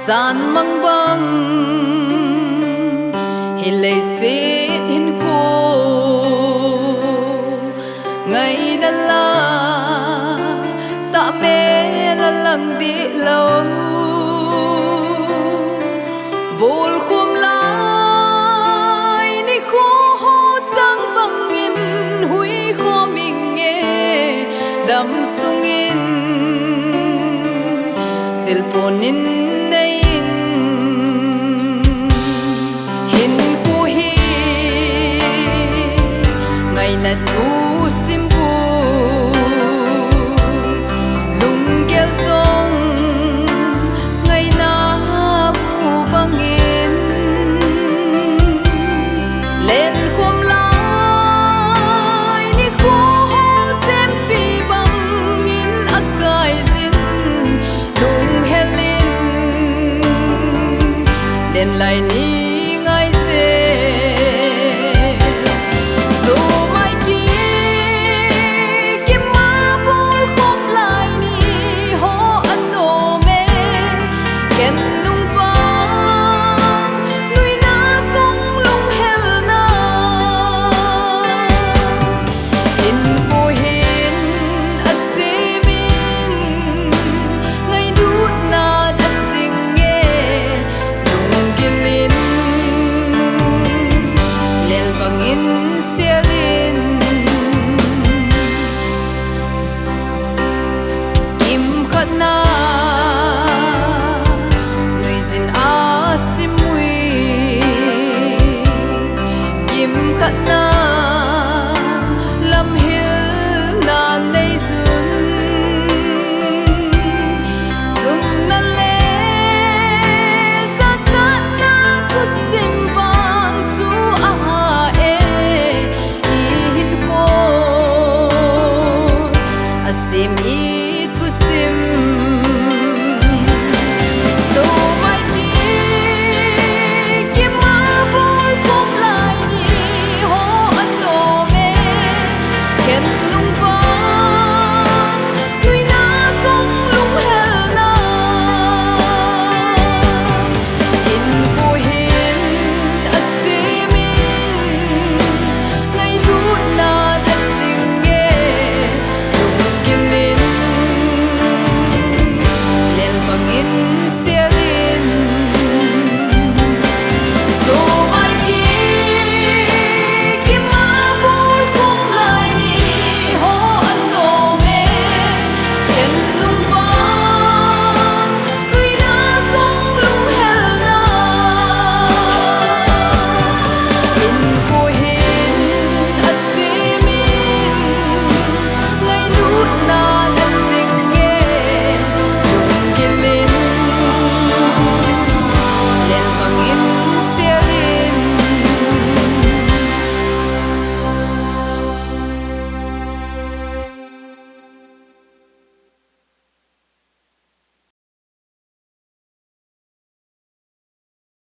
gian mang băng hi lệ xí in khô ngày đã la ta mê là lăng đi lâu vul khum lại ni khô hô trăng bằng in hui khô mình nghe đầm sung in silponin na tu simbu lung gel song ngày na bu bangin lên khom lai ni kho sem pi bangin akai zin lung helin lên lai ni